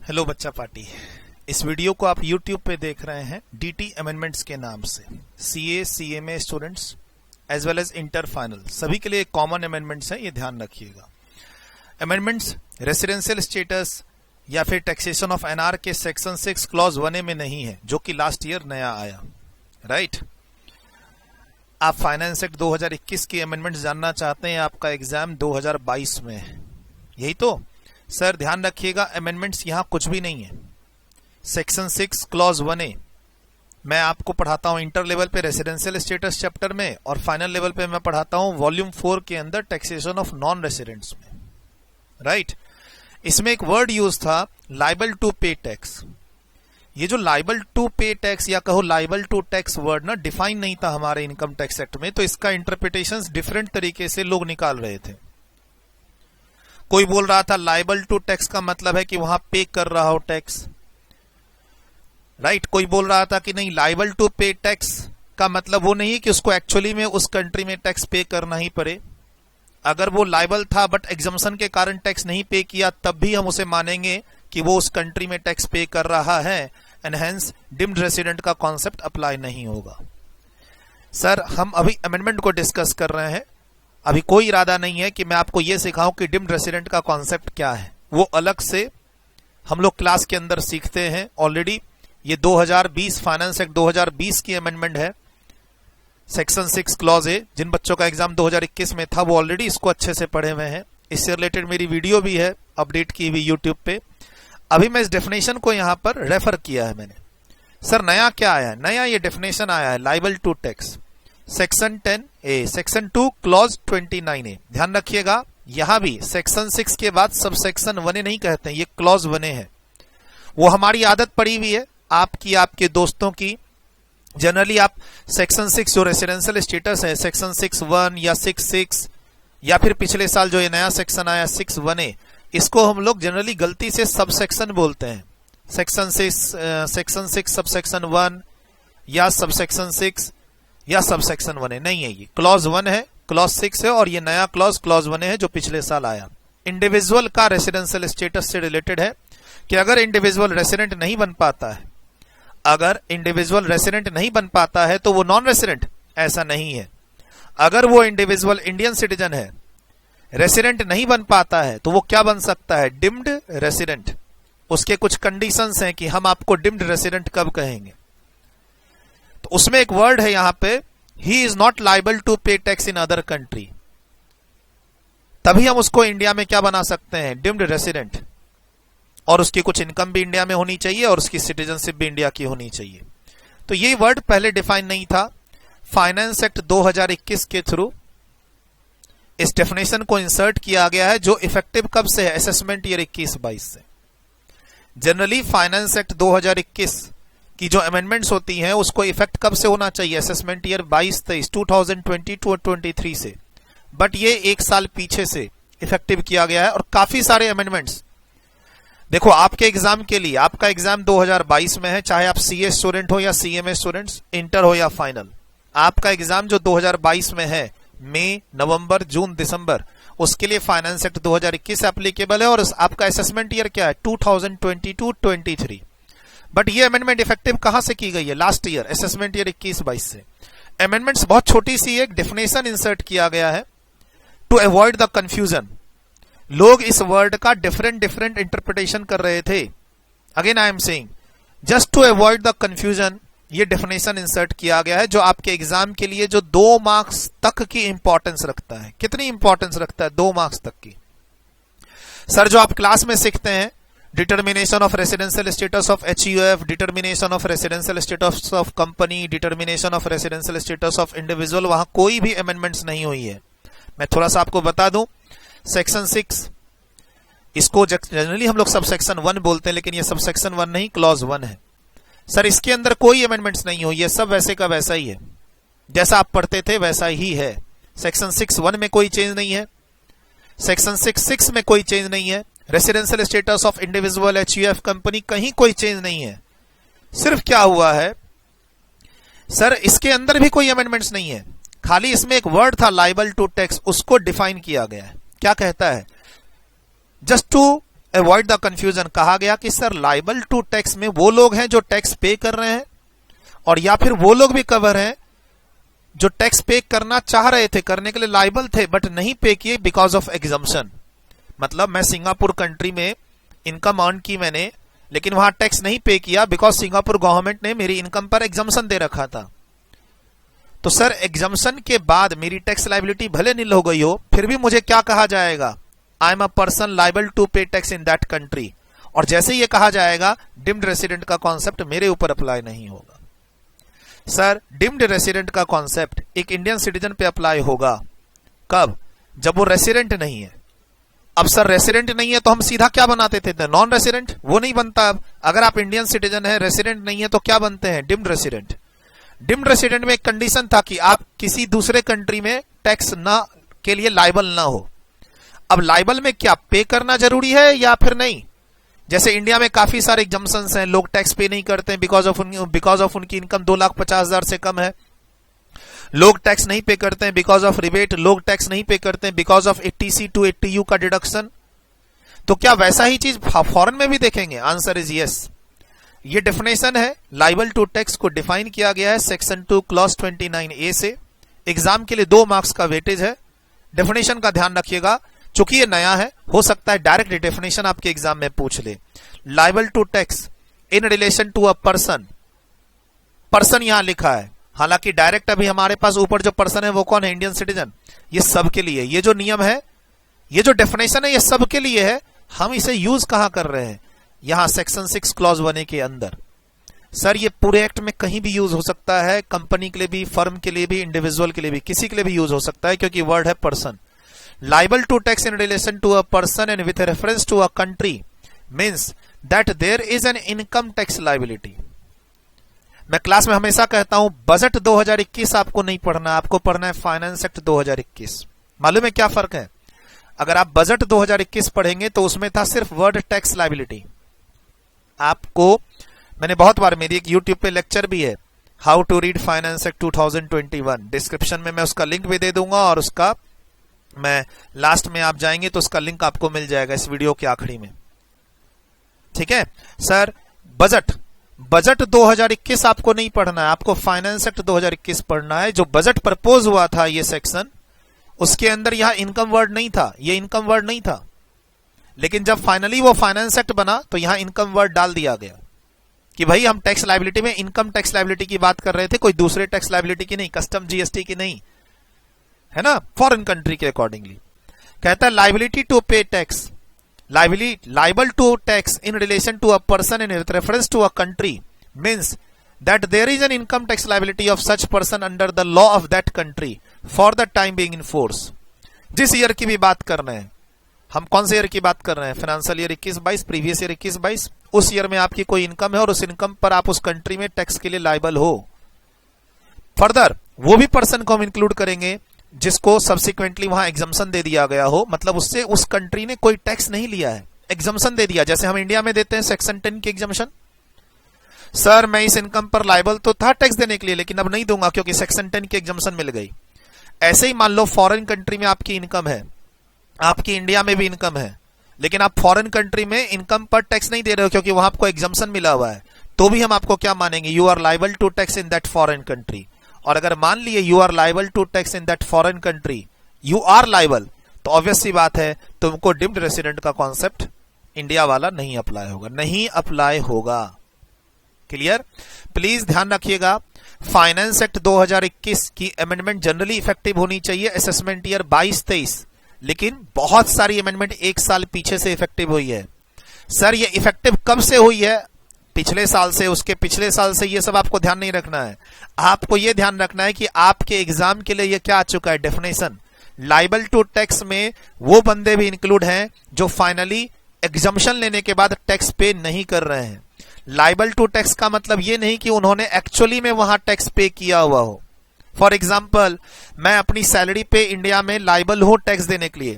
Hello बच्चा party. इस video को आप YouTube पे देख रहे हैं DT अमेंडमेंट्स के नाम से। CA CMA students as well as inter final सभी के लिए कॉमन अमेंडमेंट्स हैं, ये ध्यान रखिएगा। अमेंडमेंट्स रेसिडेंशियल स्टेटस या फिर टैक्सेशन ऑफ NR के सेक्शन 6 क्लॉज 1A में नहीं है, जो कि लास्ट ईयर नया आया। राइट, आप फाइनेंस एक्ट 2021 की अमेंडमेंट्स जानना चाहते हैं, आपका एग्जाम 2022 में है, यही तो। सर ध्यान रखिएगा, अमेंडमेंट्स यहां कुछ भी नहीं है। सेक्शन 6 क्लॉज 1A मैं आपको पढ़ाता हूं इंटर लेवल पे रेसिडेंशियल स्टेटस चैप्टर में, और फाइनल लेवल पे मैं पढ़ाता हूं वॉल्यूम 4 के अंदर टैक्सेशन ऑफ नॉन रेसिडेंट्स में। राइट, इसमें एक वर्ड यूज था लाइबल टू पे टैक्स। ये जो लाइबल टू पे टैक्स या कहो लाइबल टू टैक्स वर्ड ना डिफाइन नहीं था हमारे इनकम टैक्स एक्ट में, तो इसका इंटरप्रिटेशंस डिफरेंट तरीके से लोग निकाल रहे थे। कोई बोल रहा था लाइबल टू टैक्स का मतलब है कि वहां पे कर रहा हो टैक्स। राइट, कोई बोल रहा था कि नहीं, लाइबल टू पे टैक्स का मतलब वो नहीं है कि उसको एक्चुअली में उस कंट्री में टैक्स पे करना ही पड़े। अगर वो लाइबल था बट एग्जम्पशन के कारण टैक्स नहीं पे किया, तब भी हम उसे मानेंगे कि वो उस कंट्री में टैक्स पे कर रहा है, एंड हेंस डिम्ड रेसिडेंट का कॉन्सेप्ट अप्लाई नहीं होगा। सर हम अभी अमेंडमेंट को डिस्कस कर रहे हैं, अभी कोई इरादा नहीं है कि मैं आपको यह सिखाऊं कि डिम्ड रेसिडेंट का कॉन्सेप्ट क्या है। वो अलग से हम लोग क्लास के अंदर सीखते हैं। ऑलरेडी ये 2020 फाइनेंस एक्ट 2020 की अमेंडमेंट है, सेक्शन 6 क्लॉज A। जिन बच्चों का एग्जाम 2021 में था वो ऑलरेडी इसको अच्छे से पढ़े हुए हैं। इससे रिलेटेड मेरी वीडियो भी है अपडेट की हुई यूट्यूब पे। अभी मैं इस डेफिनेशन को यहां पर रेफर किया है मैंने। सर नया क्या आया है? नया ये डेफिनेशन आया है liable to tax, section 10A, section 2 clause 29A। ध्यान रखिएगा, यहां भी सेक्शन 6 के बाद सब सेक्शन 1A नहीं कहते हैं, ये क्लॉज 1A है। वो हमारी आदत पड़ी हुई है, आपकी आपके दोस्तों की। जनरली आप सेक्शन 6 जो रेसिडेंशियल स्टेटस है, सेक्शन 6(1) या 6(6) या फिर पिछले साल जो ये नया सेक्शन आया 6(1A), इसको हम लोग जनरली गलती से सब सेक्शन बोलते हैं। सेक्शन 6 सब सेक्शन 1 या सब सेक्शन 6 या सब सेक्शन 1A नहीं है, ये क्लॉज 1 है, क्लॉज 6 है, और ये नया क्लॉज 1A है जो पिछले साल आया। इंडिविजुअल का रेसिडेंशियल स्टेटस से रिलेटेड है कि अगर इंडिविजुअल रेसिडेंट नहीं बन पाता है, अगर इंडिविजुअल रेसिडेंट नहीं बन पाता है तो वो नॉन रेसिडेंट, ऐसा नहीं है। अगर वो इंडिविजुअल इंडियन सिटीजन है, रेसिडेंट नहीं बन पाता है, तो वो क्या बन सकता है? Deemed resident. उसके कुछ कंडीशंस हैं कि हम आपको डिम्ड रेसिडेंट कब कहेंगे। तो उसमें एक वर्ड है यहां पे, he is not liable to pay tax in other country. तभी हम उसको इंडिया में क्या बना सकते हैं? Deemed resident. और उसकी कुछ इनकम भी इंडिया में होनी चाहिए और उसकी सिटीजनशिप भी इंडिया की होनी चाहिए। तो ये वर्ड पहले डिफाइन नहीं था। फाइनेंस एक्ट 2021 के थ्रू इस डेफिनेशन को इंसर्ट किया गया है, जो इफेक्टिव कब से है? असेसमेंट ईयर 21-22 से। जनरली फाइनेंस एक्ट 2021 की जो अमेंडमेंट्स होती हैं उसको इफेक्ट कब से होना चाहिए? असेसमेंट ईयर 22-23 2022-23 से। बट ये एक साल पीछे से इफेक्टिव किया गया है, और काफी सारे अमेंडमेंट्स। देखो आपके एग्जाम के लिए, आपका एग्जाम 2022 में है, चाहे आप CA स्टूडेंट हो या CMA स्टूडेंट्स, इंटर हो या फाइनल। आपका एग्जाम जो 2022 में है, मई, नवंबर, जून, दिसंबर, उसके लिए फाइनेंस एक्ट 2021 एप्लीकेबल है, और आपका असेसमेंट ईयर क्या है? 2022-23। बट ये अमेंडमेंट इफेक्टिव कहां से की गई है? लास्ट ईयर, असेसमेंट ईयर 21-22 से। अमेंडमेंट्स बहुत छोटी सी एक डेफिनेशन इंसर्ट किया गया है टू अवॉइड द कंफ्यूजन। लोग इस वर्ड का डिफरेंट इंटरप्रिटेशन कर रहे थे। Again I am saying, just to avoid the confusion, ये डेफिनेशन इंसर्ट किया गया है, जो आपके एग्जाम के लिए जो 2 मार्क्स तक की इंपॉर्टेंस रखता है। कितनी इंपॉर्टेंस रखता है? 2 मार्क्स तक की। सर जो आप क्लास में सीखते हैं, determination of residential status of HUF, determination of residential status of company, determination of residential status of individual, वहां कोई भी अमेंडमेंट्स नहीं हुई है। मैं थोड़ा सा आपको बता दूं, सेक्शन 6 इसको जनरली हम लोग सब सेक्शन 1 बोलते हैं, लेकिन ये सब सेक्शन 1 नहीं, क्लॉज 1 है। सर इसके अंदर कोई अमेंडमेंट्स नहीं हुई है, सब वैसे का वैसा ही है, जैसा आप पढ़ते थे वैसा ही है। सेक्शन 6(1) में कोई चेंज नहीं है, सेक्शन 6(6) में कोई चेंज नहीं है, residential status of individual, HUF, company, कहीं कोई चेंज नहीं है। सिर्फ क्या हुआ है सर, इसके अंदर भी कोई अमेंडमेंट्स नहीं है, खाली इसमें एक वर्ड था लाइबल टू टैक्स, उसको डिफाइन किया गया है। क्या कहता है? Just to avoid the confusion कहा गया कि सर लाइबल टू टैक्स में वो लोग हैं जो टैक्स पे कर रहे हैं, और या फिर वो लोग भी कवर हैं जो टैक्स पे करना चाह रहे थे, करने के लिए लाइबल थे बट नहीं पे किए बिकॉज ऑफ एग्जम्पशन। मतलब मैं सिंगापुर कंट्री में इनकम अर्न की मैंने, लेकिन वहां टैक्स नहीं पे किया बिकॉज सिंगापुर गवर्नमेंट ने मेरी इनकम पर एग्जम्पशन दे रखा था। तो सर एग्जम्पशन के बाद मेरी टैक्स लाइबिलिटी भले नील हो गई हो, फिर भी मुझे क्या कहा जाएगा? I am a person liable to pay tax in that country. और जैसे ये कहा जाएगा, डिम्ड रेसिडेंट का कॉन्सेप्ट मेरे ऊपर अप्लाई नहीं होगा। सर डिम्ड रेसिडेंट का कॉन्सेप्ट एक इंडियन सिटीजन पे अप्लाई होगा कब? जब वो रेसिडेंट नहीं है। अब सर रेसिडेंट नहीं है तो हम सीधा क्या बनाते थे? Non resident. वो नहीं बनता। अब अगर आप इंडियन सिटीजन है, रेसिडेंट नहीं है, तो क्या बनते हैं? Deemed resident. डिम्ड रेसिडेंट में एक कंडीशन था कि आप किसी दूसरे कंट्री में टैक्स ना के लिए लाइबल ना हो। अब लाइबल में क्या पे करना जरूरी है या फिर नहीं? जैसे इंडिया में काफी सारे एग्जम्पशंस हैं, लोग टैक्स पे नहीं करते हैं बिकॉज ऑफ उनकी इनकम 2,50,000 से कम है। लोग टैक्स नहीं पे करते हैं बिकॉज ऑफ रिबेट। लोग टैक्स नहीं पे करते हैं because of 80C to 80U का डिडक्शन। तो क्या वैसा ही चीज फॉरेन में भी देखेंगे? Answer is yes. ये डेफिनेशन है, लाइबल टू टैक्स को डिफाइन किया गया है सेक्शन 2 क्लॉज 29A से। एग्जाम के लिए 2 मार्क्स का वेटेज है। डेफिनेशन का ध्यान रखिएगा, चूंकि ये नया है, हो सकता है डायरेक्ट डेफिनेशन आपके एग्जाम में पूछ ले। Liable to tax in relation to a person, person यहां लिखा है, हालांकि डायरेक्ट अभी हमारे पास ऊपर जो पर्सन है वो कौन है? Indian citizen. ये सबके लिए, ये जो नियम है, ये जो डेफिनेशन है, ये सबके लिए है। हम इसे यूज कहां कर रहे हैं? यहां सेक्शन 6 क्लॉज 1A के अंदर। सर ये पूरे एक्ट में कहीं भी यूज हो सकता है, कंपनी के लिए भी, फर्म के लिए भी, इंडिविजुअल के लिए भी, किसी के लिए भी यूज हो सकता है, क्योंकि वर्ड है person. Liable to tax in relation to a person and with reference to a country means that there is an income tax liability. मैं क्लास में हमेशा कहता हूं बजट 2021 आपको नहीं पढ़ना, आपको पढ़ना है फाइनेंस एक्ट 2021। मालूम है क्या फर्क है? अगर आप बजट 2021 पढ़ेंगे तो उसमें था सिर्फ वर्ड टैक्स लाइबिलिटी। आपको मैंने बहुत बार, मेरी एक यूट्यूब पे लेक्चर भी है, how to read finance act 2021। Description में मैं उसका लिंक भी दे दूंगा, और उसका मैं लास्ट में आप जाएंगे तो उसका लिंक आपको मिल जाएगा इस वीडियो के आखिरी में। ठीक है सर, बजट 2021 आपको नहीं पढ़ना है, आपको फाइनेंस एक्ट 2021 पढ़ना है। जो बजट प्रपोज हुआ था ये सेक्शन, उसके अंदर यहां इनकम वर्ड नहीं था, ये इनकम वर्ड नहीं था। लेकिन जब फाइनली वो फाइनेंस एक्ट बना तो यहां इनकम वर्ड डाल दिया गया कि भाई हम टैक्स लाइबिलिटी में इनकम टैक्स लाइबिलिटी की बात कर रहे थे, कोई दूसरे टैक्स लाइबिलिटी की नहीं, कस्टम जीएसटी की नहीं, है ना, फॉरेन कंट्री के अकॉर्डिंगली। कहता है liability to pay tax, liable to tax in relation to a person in with reference to a country means that there is an income tax liability of such person under the law of that country for the time being in force. जिस year की भी बात कर रहे हैं हम, कौन से ईयर की बात कर रहे हैं? Financial year 21-22, previous year 21-22। उस ईयर में आपकी कोई इनकम है और उस इनकम पर आप उस कंट्री में टैक्स के लिए लाइबल हो। फर्दर वो भी पर्सन को हम इंक्लूड करेंगे जिसको सब्सिक्वेंटली वहां एग्जम्पशन दे दिया गया हो, मतलब उससे उस कंट्री ने कोई टैक्स नहीं लिया है, एग्जम्पशन दे दिया, जैसे हम इंडिया में देते हैं सेक्शन 10 की एग्जम्पशन। सर मैं इस इनकम पर लाइबल तो था टैक्स देने के लिए, लेकिन अब नहीं दूंगा क्योंकि सेक्शन 10 की एग्जम्पशन मिल गई। ऐसे ही मान लो फॉरेन कंट्री में आपकी इनकम है, आपकी इंडिया में भी इनकम है, लेकिन आप फॉरेन कंट्री में इनकम पर टैक्स नहीं दे रहे हो क्योंकि वहां आपको एग्जम्पशन मिला हुआ है, तो भी हम आपको क्या मानेंगे? You are liable to tax in that foreign country. और अगर मान लिए you are liable to tax in that foreign country, you are liable, तो ऑब्वियस सी बात है तुमको डिम्ड रेसिडेंट का कॉन्सेप्ट इंडिया वाला नहीं अप्लाई होगा, नहीं अप्लाई होगा। क्लियर? प्लीज ध्यान रखिएगा, फाइनेंस एक्ट 2021 की अमेंडमेंट जनरली इफेक्टिव होनी चाहिए असेसमेंट ईयर 22-23, लेकिन बहुत सारी अमेंडमेंट एक साल पीछे से इफेक्टिव हुई है। सर ये इफेक्टिव कब से हुई है? पिछले साल से, उसके पिछले साल से, ये सब आपको ध्यान नहीं रखना है। आपको ये ध्यान रखना है कि आपके एग्जाम के लिए ये क्या आ चुका है? डेफिनेशन। लाइबल टू टैक्स में वो बंदे भी इंक्लूड हैं जो फाइनली एग्जम्पशन लेने के बाद टैक्स पे नहीं कर रहे हैं। लाइबल टू टैक्स का मतलब ये नहीं कि उन्होंने एक्चुअली में वहां टैक्स पे किया हुआ हो। फॉर एग्जाम्पल, मैं अपनी सैलरी पे इंडिया में लाइबल हूं टैक्स देने के लिए,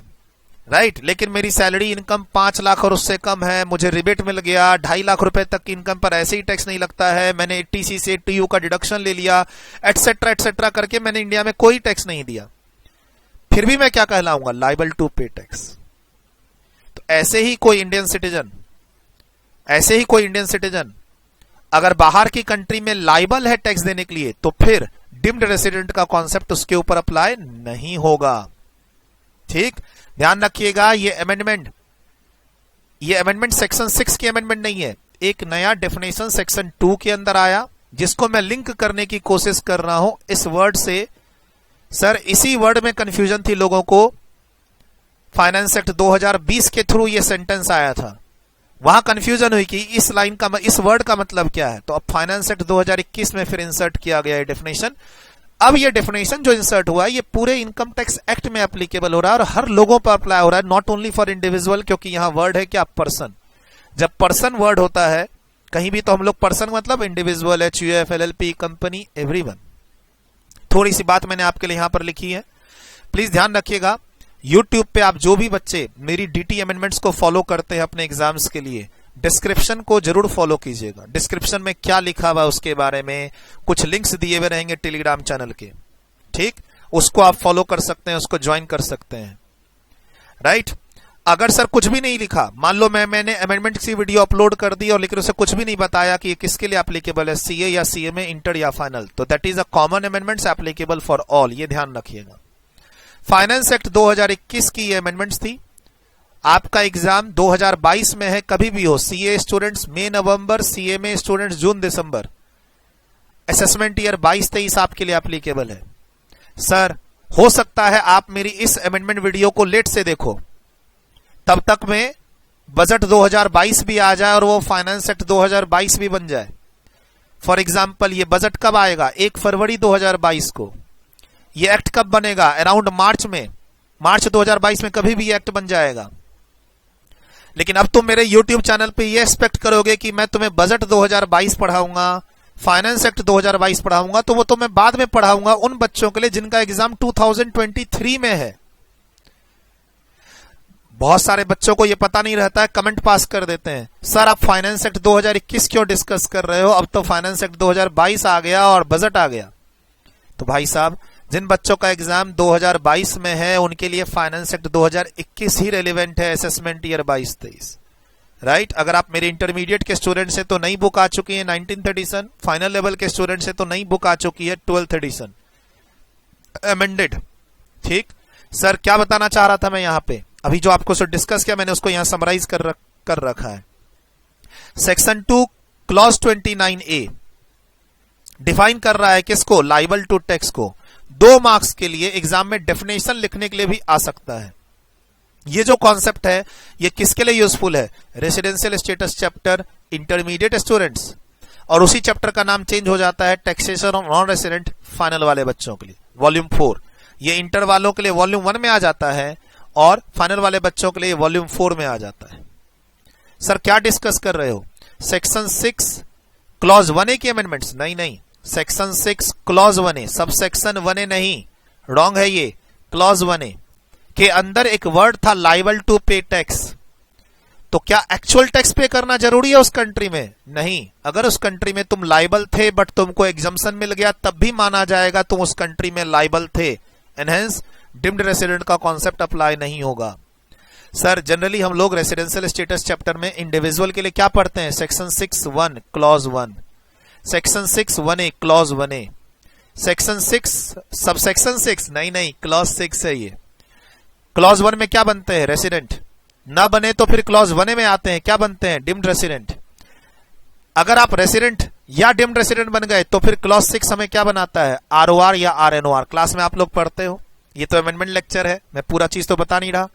राइट, लेकिन मेरी सैलरी इनकम 5 लाख और उससे कम है, मुझे रिबेट मिल गया, 2.5 लाख रुपए तक की इनकम पर ऐसे ही टैक्स नहीं लगता है, मैंने 80C से 80U का डिडक्शन ले लिया, एटसेट्रा एटसेट्रा करके मैंने इंडिया में कोई टैक्स नहीं दिया, फिर भी मैं क्या कहलाऊंगा? Liable to pay tax. तो ऐसे ही कोई इंडियन सिटीजन अगर बाहर की कंट्री में लाइबल है टैक्स देने के लिए, तो फिर डिम्ड रेसिडेंट का कॉन्सेप्ट उसके ऊपर अप्लाई नहीं होगा। ठीक, ध्यान रखिएगा। ये अमेंडमेंट सेक्शन 6 की अमेंडमेंट नहीं है, एक नया डेफिनेशन सेक्शन 2 के अंदर आया, जिसको मैं लिंक करने की कोशिश कर रहा हूं इस वर्ड से। सर इसी वर्ड में कंफ्यूजन थी लोगों को, फाइनेंस एक्ट 2020 के थ्रू ये सेंटेंस आया था, वहां कंफ्यूजन हुई कि इस वर्ड का मतलब क्या है। तो अब फाइनेंस एक्ट 2021 में फिर इंसर्ट किया गया है डेफिनेशन। अब ये डेफिनेशन जो इंसर्ट हुआ है ये पूरे इनकम टैक्स एक्ट में एप्लीकेबल हो रहा है और हर लोगों पर अप्लाई हो रहा है, नॉट ओनली फॉर इंडिविजुअल, क्योंकि यहां वर्ड है क्या, पर्सन। जब पर्सन वर्ड होता है कहीं भी, तो हम लोग पर्सन मतलब individual, HUF, LLP, company, everyone. थोड़ी सी बात मैंने आपके लिए यहां पर लिखी है, प्लीज ध्यान रखिएगा। YouTube पे आप जो भी बच्चे मेरी DT अमेंडमेंट्स को फॉलो करते हैं अपने एग्जाम्स के लिए, डिस्क्रिप्शन को जरूर फॉलो कीजिएगा। डिस्क्रिप्शन में क्या लिखा हुआ है उसके बारे में कुछ लिंक्स दिए हुए रहेंगे टेलीग्राम चैनल के, ठीक, उसको आप फॉलो कर सकते हैं, उसको ज्वाइन कर सकते हैं, राइट। अगर सर कुछ भी नहीं लिखा, मान लो मैंने अमेंडमेंट की वीडियो अपलोड कर दी और लेकिन उसे कुछ भी नहीं बताया कि ये किसके लिए एप्लीकेबल है, CA या CMA, इंटर या फाइनल, तो that is a common amendments applicable for all, ये ध्यान रखिएगा। फाइनेंस एक्ट 2021 की ये अमेंडमेंट्स थी। आपका एग्जाम 2022 में है, कभी भी हो, CA स्टूडेंट्स मई नवंबर, CMA स्टूडेंट्स जून दिसंबर, असेसमेंट ईयर 22-23 आपके लिए एप्लीकेबल है। सर हो सकता है आप मेरी इस अमेंडमेंट वीडियो को लेट से देखो, तब तक में बजट 2022 भी आ जाए और वो फाइनेंस एक्ट 2022 भी बन जाए। फॉर एग्जाम्पल ये बजट कब आएगा, 1 फरवरी 2022 को। ये एक्ट कब बनेगा, अराउंड मार्च में, मार्च 2022 में कभी भी एक्ट बन जाएगा। लेकिन अब तुम मेरे YouTube चैनल पे ये एक्सपेक्ट करोगे कि मैं तुम्हें बजट 2022 पढ़ाऊंगा, फाइनेंस एक्ट 2022 पढ़ाऊंगा, तो वो तो मैं बाद में पढ़ाऊंगा उन बच्चों के लिए जिनका एग्जाम 2023 में है। बहुत सारे बच्चों को ये पता नहीं रहता है, कमेंट पास कर देते हैं, सर आप फाइनेंस एक्ट 2021 क्यों डिस्कस कर रहे हो, अब तो फाइनेंस एक्ट 2022 आ गया और बजट आ गया। तो भाई साहब, जिन बच्चों का एग्जाम 2022 में है उनके लिए फाइनेंस एक्ट 2021 ही रेलिवेंट है, असेसमेंट ईयर 22-23, राइट। अगर आप मेरे इंटरमीडिएट के स्टूडेंट से तो नई बुक आ चुकी है 19th एडिशन, फाइनल लेवल के स्टूडेंट से तो नई बुक आ चुकी है 12th एडिशन अमेंडेड, ठीक। सर क्या बताना चाह रहा था मैं यहाँ पे, अभी जो आपको डिस्कस किया मैंने उसको यहां समराइज कर रखा है। सेक्शन 2 क्लॉज 29A डिफाइन कर रहा है किसको, लाइबल टू टैक्स को। 2 मार्क्स के लिए एग्जाम में डेफिनेशन लिखने के लिए भी आ सकता है। ये जो कॉन्सेप्ट है ये किसके लिए यूजफुल है, residential status chapter, intermediate students, और उसी चैप्टर का नाम चेंज हो जाता है taxation of non resident final वाले बच्चों के लिए, वॉल्यूम 4। ये इंटर वालों के लिए वॉल्यूम 1 में आ जाता है और फाइनल वाले बच्चों के लिए वॉल्यूम 4 में आ जाता है। सर क्या डिस्कस कर रहे हो, सेक्शन 6 क्लॉज 1A की अमेंडमेंट्स, नहीं, section 6 clause 1A, sub section 1A नहीं, रॉन्ग है ये। क्लॉज 1A के अंदर एक वर्ड था लाइबल टू पे टैक्स। तो क्या एक्चुअल टैक्स पे करना जरूरी है उस कंट्री में, नहीं। अगर उस कंट्री में तुम लाइबल थे बट तुमको एग्जम्पशन मिल गया तब भी माना जाएगा तुम उस कंट्री में लाइबल थे, एनहेंस डिम्ड रेसिडेंट का कॉन्सेप्ट अप्लाई नहीं होगा। सर जनरली हम लोग रेसिडेंशियल स्टेटस चैप्टर में इंडिविजुअल के लिए क्या पढ़ते हैं, section 6(1) clause 1, section 6(1A) clause 1A, section 6 subsection 6, नहीं क्लॉज 6 है ये। क्लॉज 1 में क्या बनते हैं, रेसिडेंट, ना बने तो फिर क्लॉज 1A में आते हैं, क्या बनते हैं, डिम्ड रेसिडेंट। अगर आप रेसिडेंट या डिम्ड रेसिडेंट बन गए तो फिर क्लॉज 6 हमें क्या बनाता है, ROR या RNOR, क्लास में आप लोग पढ़ते हो। ये तो अमेंडमेंट लेक्चर है, मैं पूरा चीज तो बता नहीं रहा।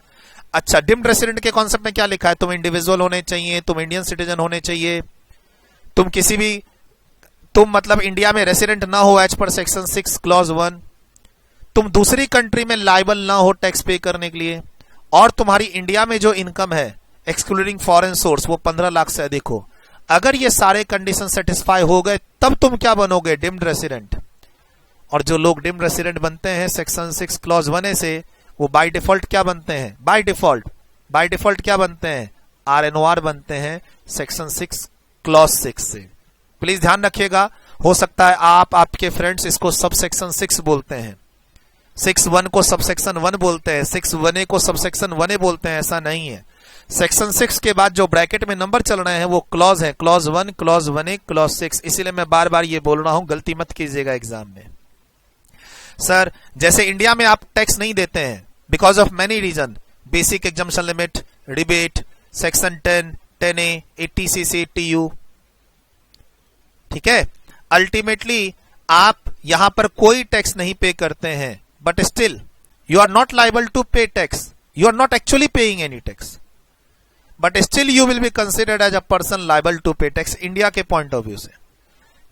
अच्छा, डिम्ड रेसिडेंट के कॉन्सेप्ट में क्या लिखा है, तुम इंडिविजुअल होने चाहिए, तुम इंडियन सिटीजन होने चाहिए, तुम मतलब इंडिया में रेसिडेंट ना हो एज पर सेक्शन 6 क्लॉज 1, तुम दूसरी कंट्री में लायबल ना हो टैक्स पे करने के लिए, और तुम्हारी इंडिया में जो इनकम है एक्सक्लूडिंग फॉरेन सोर्स वो 15 लाख से अधिक हो। अगर ये सारे कंडीशन सेटिस्फाई हो गए तब तुम क्या बनोगे, डिम्ड रेसिडेंट। और जो लोग डिम्ड रेसिडेंट बनते हैं सेक्शन 6 क्लॉज 1A से, वो बाय डिफॉल्ट क्या बनते हैं, बाय डिफॉल्ट क्या बनते हैं, RNOR बनते हैं सेक्शन 6 क्लॉज 6 से। प्लीज ध्यान रखिएगा, हो सकता है आपके फ्रेंड्स इसको सब सेक्शन 6 बोलते हैं, 6(1) को सब सेक्शन 1 बोलते हैं, 6(1A) को सब सेक्शन 1A बोलते हैं, ऐसा नहीं है। सेक्शन 6 के बाद जो ब्रैकेट में नंबर चल रहे हैं वो क्लॉज है, क्लॉज 1, क्लॉज 1A, क्लॉज 6। इसीलिए मैं बार बार ये बोल रहा हूं, गलती मत कीजिएगा एग्जाम में। सर जैसे इंडिया में आप टैक्स नहीं देते हैं because of many reason, basic exemption limit, rebate, section 10, 10A, 80cc, TU, ठीक है। अल्टीमेटली आप यहां पर कोई टैक्स नहीं पे करते हैं, but still you are not liable to pay tax, you are not actually paying any tax, but still you will be considered as a person liable to pay tax. India के point of view से,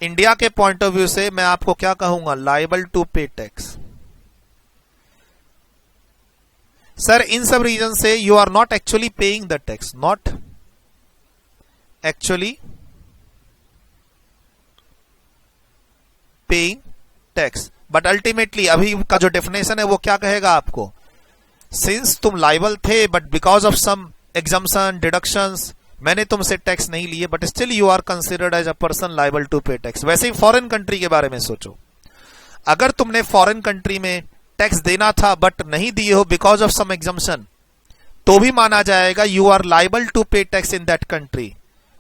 India के point of view से मैं आपको क्या कहूंगा, liable to pay tax. Sir इन सब रीजन से you are not actually paying the tax, not actually paying tax, but ultimately अभी का जो डेफिनेशन है वो क्या कहेगा आपको, सिंस तुम लाइबल थे but because of some exemption deductions मैंने तुमसे टैक्स नहीं लिए, but still you are considered as a person liable to pay tax. वैसे ही फॉरेन कंट्री के बारे में सोचो, अगर तुमने फॉरेन कंट्री में टैक्स देना था बट नहीं दिए हो बिकॉज ऑफ सम एग्जम्पशन, तो भी माना जाएगा you are liable to pay tax in that country.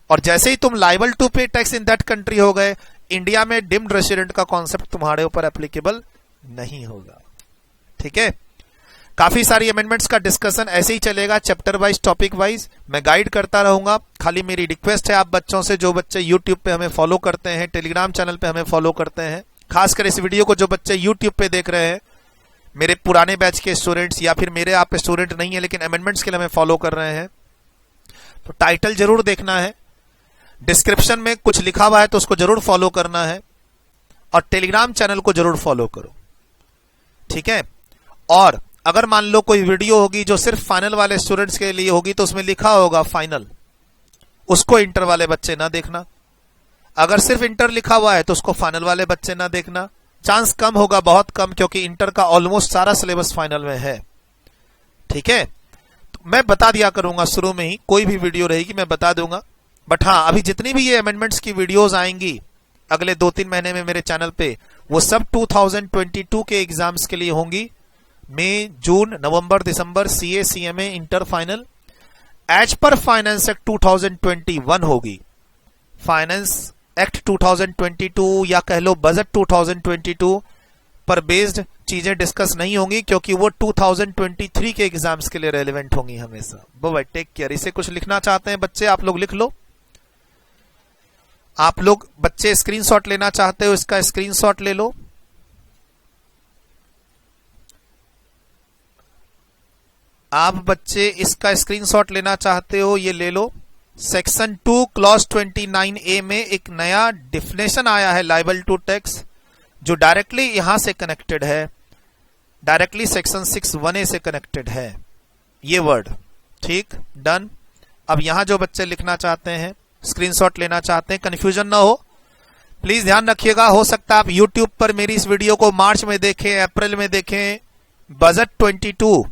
और जैसे ही तुम liable to pay tax in that country हो गए, इंडिया में डिम्ड रेसिडेंट का कॉन्सेप्ट तुम्हारे ऊपर एप्लीकेबल नहीं होगा, ठीक है। काफी सारी अमेंडमेंट्स का डिस्कशन ऐसे ही चलेगा, चैप्टर वाइज, टॉपिक वाइज मैं गाइड करता रहूंगा। खाली मेरी रिक्वेस्ट है आप बच्चों से, जो बच्चे यूट्यूब पे हमें फॉलो करते हैं, टेलीग्राम चैनल पे हमें फॉलो करते हैं, खासकर इस वीडियो को जो बच्चे यूट्यूब पे देख रहे हैं, मेरे पुराने बैच के स्टूडेंट्स या फिर मेरे आप स्टूडेंट नहीं है लेकिन अमेंडमेंट्स के लिए हमें फॉलो कर रहे हैं, तो टाइटल जरूर देखना है, डिस्क्रिप्शन में कुछ लिखा हुआ है तो उसको जरूर फॉलो करना है, और टेलीग्राम चैनल को जरूर फॉलो करो, ठीक है। और अगर मान लो कोई वीडियो होगी जो सिर्फ फाइनल वाले स्टूडेंट्स के लिए होगी तो उसमें लिखा होगा फाइनल, उसको इंटर वाले बच्चे ना देखना। अगर सिर्फ इंटर लिखा हुआ है तो उसको फाइनल वाले बच्चे ना देखना, चांस कम होगा, बहुत कम, क्योंकि इंटर का ऑलमोस्ट सारा सिलेबस फाइनल में है, ठीक है। तो मैं बता दिया करूंगा शुरू में ही, कोई भी वीडियो रहेगी मैं बता दूंगा। बट हाँ, अभी जितनी भी ये अमेंडमेंट्स की वीडियोस आएंगी अगले 2-3 महीने में मेरे चैनल पे, वो सब 2022 के एग्जाम्स के लिए होंगी। मई, जून, नवंबर, दिसंबर, CA, CMA, inter final as per finance act 2021 होगी। फाइनेंस एक्ट 2022 या कह लो बजट 2022 पर बेस्ड चीजें डिस्कस नहीं होंगी, क्योंकि वो 2023 के एग्जाम्स के लिए रेलेवेंट होंगी हमेशा। Bye, take care. इसे कुछ लिखना चाहते हैं बच्चे, आप लोग लिख लो। आप लोग बच्चे स्क्रीनशॉट लेना चाहते हो, इसका स्क्रीनशॉट ले लो। आप बच्चे इसका स्क्रीनशॉट लेना चाहते हो, ये ले लो। सेक्शन 2 क्लॉज 29A में एक नया डिफिनेशन आया है लाइबल टू टैक्स, जो डायरेक्टली यहां से कनेक्टेड है, डायरेक्टली सेक्शन 6(1)A से कनेक्टेड है ये वर्ड, ठीक, डन। अब यहां जो बच्चे लिखना चाहते हैं, स्क्रीनशॉट लेना चाहते हैं, कंफ्यूजन ना हो, प्लीज ध्यान रखिएगा। हो सकता है आप यूट्यूब पर मेरी इस वीडियो को मार्च में देखें, अप्रैल में देखें, बजट 22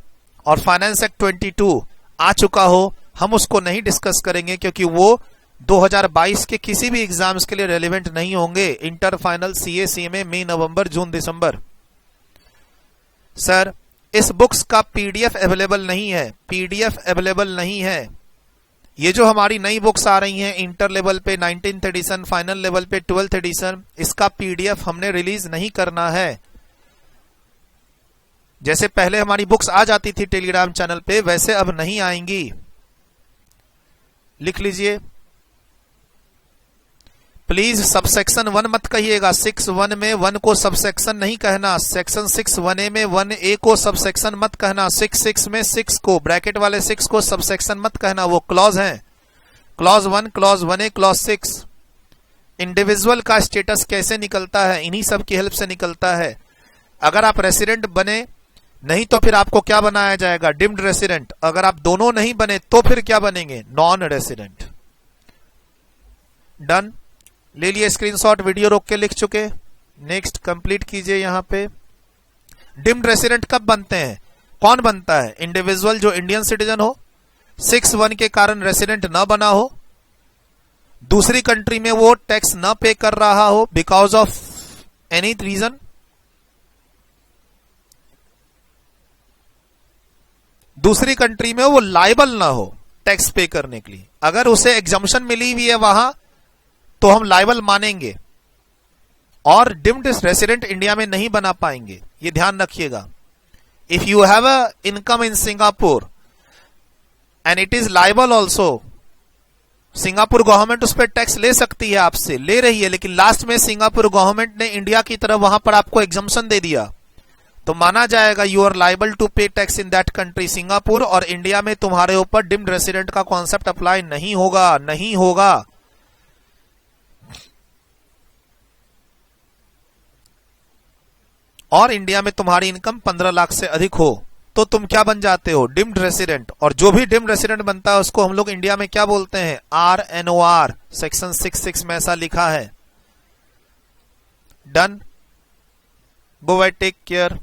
और फाइनेंस एक्ट 22 आ चुका हो, हम उसको नहीं डिस्कस करेंगे क्योंकि वो 2022 के किसी भी एग्जाम्स के लिए रेलेवेंट नहीं होंगे। इंटर, फाइनल, CA, CMA, मई, नवंबर, जून, दिसंबर। सर इस बुक्स का PDF अवेलेबल नहीं है, PDF अवेलेबल नहीं है। ये जो हमारी नई बुक्स आ रही हैं इंटर लेवल पे 19th एडिशन, फाइनल लेवल पे 12th एडिशन, इसका PDF हमने रिलीज नहीं करना है। जैसे पहले हमारी बुक्स आ जाती थी टेलीग्राम चैनल पे, वैसे अब नहीं आएंगी। लिख लीजिए प्लीज, सबसेक्शन 1 मत कहिएगा। 6(1) में 1 को सबसेक्शन नहीं कहना, सेक्शन 6(1)A में 1A को सबसेक्शन मत कहना, 6(6) में 6 को, ब्रैकेट वाले 6 को सबसेक्शन मत कहना, वो क्लॉज हैं। Clause 1, clause 1A, clause 6। Individual का स्टेटस कैसे निकलता है, इन्हीं सब की हेल्प से निकलता है। अगर आप रेसिडेंट बने नहीं तो फिर आपको क्या बनाया जाएगा, डिम्ड रेसिडेंट। अगर आप दोनों नहीं बने तो फिर क्या बनेंगे, नॉन रेसिडेंट। डन, ले लिए स्क्रीनशॉट, वीडियो रोक के लिख चुके। नेक्स्ट कंप्लीट कीजिए। यहां पे डिम्ड रेसिडेंट कब बनते हैं, कौन बनता है, इंडिविजुअल जो इंडियन सिटीजन हो, 6(1) के कारण रेसिडेंट न बना हो, दूसरी कंट्री में वो टैक्स न पे कर रहा हो बिकॉज ऑफ एनी रीजन, दूसरी कंट्री में वो लायबल ना हो, टैक्स पे करने के लिए। अगर उसे एग्जम्पशन मिली हुई है वहां तो हम लायबल मानेंगे और डिम्ड रेसिडेंट इंडिया में नहीं बना पाएंगे, ये ध्यान रखिएगा। If you have a income in Singapore and it is liable also, Singapore government उस पर टैक्स ले सकती है, आपसे ले रही है, लेकिन लास्ट में सिंगापुर गवर्नमेंट ने इंडिया की तरफ वहां पर आपको एग्जम्पशन दे दिया तो माना जाएगा you are liable to pay tax in that country Singapore, और इंडिया में तुम्हारे ऊपर डिम्ड रेसिडेंट का कॉन्सेप्ट अप्लाई नहीं होगा, नहीं होगा। और इंडिया में तुम्हारी इनकम 15 लाख से अधिक हो तो तुम क्या बन जाते हो, डिम्ड रेसिडेंट। और जो भी डिम्ड रेसिडेंट बनता है उसको हम लोग इंडिया में क्या बोलते हैं, RNOR, सेक्शन 66 में ऐसा लिखा है। डन, गो बाय, टेक केयर।